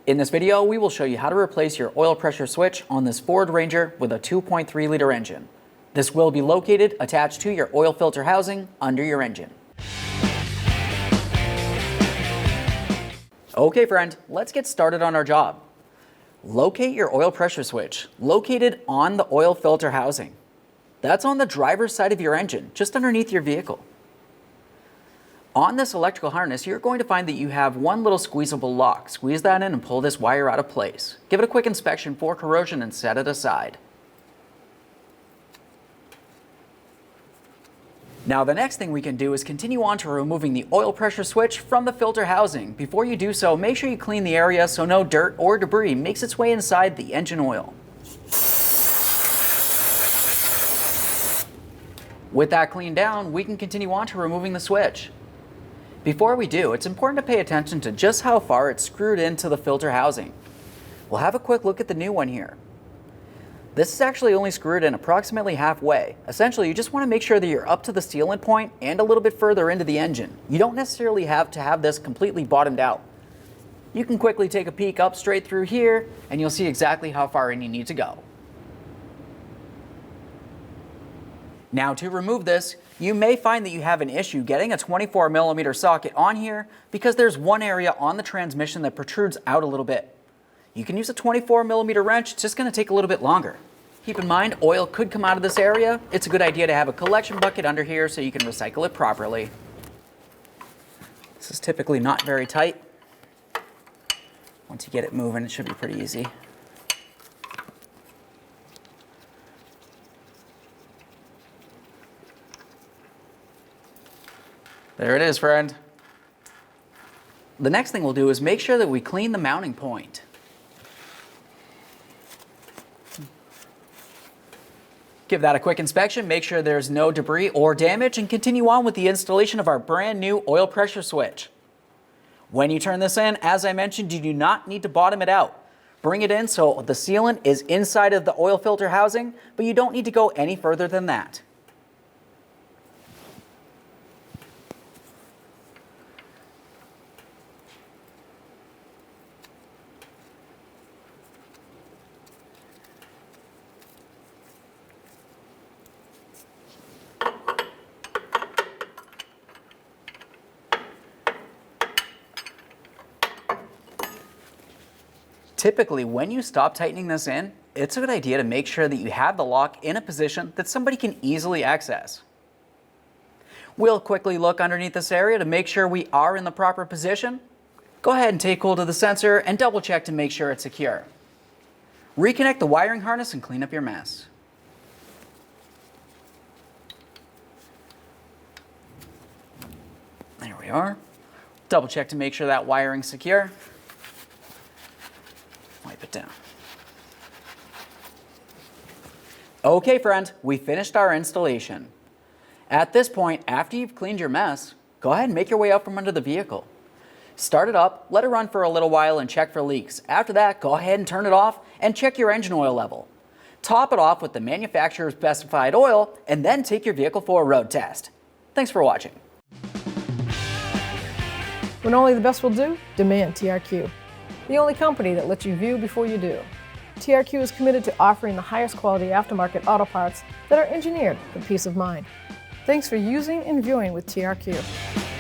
In this video, we will show you how to replace your oil pressure switch on this Ford Ranger with a 2.3 liter engine. This will be located attached to your oil filter housing under your engine. Okay friend, let's get started on our job. Locate your oil pressure switch, located on the oil filter housing. That's on the driver's side of your engine, just underneath your vehicle. On this electrical harness, you're going to find that you have one little squeezable lock. Squeeze that in and pull this wire out of place. Give it a quick inspection for corrosion and set it aside. Now the next thing we can do is continue on to removing the oil pressure switch from the filter housing. Before you do so, make sure you clean the area so no dirt or debris makes its way inside the engine oil. With that cleaned down, we can continue on to removing the switch. Before we do, it's important to pay attention to just how far it's screwed into the filter housing. We'll have a quick look at the new one here. This is actually only screwed in approximately halfway. Essentially, you just want to make sure that you're up to the sealant point and a little bit further into the engine. You don't necessarily have to have this completely bottomed out. You can quickly take a peek up straight through here and you'll see exactly how far in you need to go. Now to remove this, you may find that you have an issue getting a 24mm socket on here because there's one area on the transmission that protrudes out a little bit. You can use a 24mm wrench, it's just going to take a little bit longer. Keep in mind, oil could come out of this area. It's a good idea to have a collection bucket under here so you can recycle it properly. This is typically not very tight. Once you get it moving, it should be pretty easy. There it is, friend. The next thing we'll do is make sure that we clean the mounting point. Give that a quick inspection, make sure there's no debris or damage, and continue on with the installation of our brand new oil pressure switch. When you turn this in, as I mentioned, you do not need to bottom it out. Bring it in so the sealant is inside of the oil filter housing, but you don't need to go any further than that. Typically, when you stop tightening this in, it's a good idea to make sure that you have the lock in a position that somebody can easily access. We'll quickly look underneath this area to make sure we are in the proper position. Go ahead and take hold of the sensor and double check to make sure it's secure. Reconnect the wiring harness and clean up your mess. There we are. Double check to make sure that wiring's secure. Wipe it down. Okay friend, we finished our installation. At this point, after you've cleaned your mess, go ahead and make your way out from under the vehicle. Start it up, let it run for a little while and check for leaks. After that, go ahead and turn it off and check your engine oil level. Top it off with the manufacturer's specified oil and then take your vehicle for a road test. Thanks for watching. When only the best will do, demand TRQ. The only company that lets you view before you do. TRQ is committed to offering the highest quality aftermarket auto parts that are engineered for peace of mind. Thanks for using and viewing with TRQ.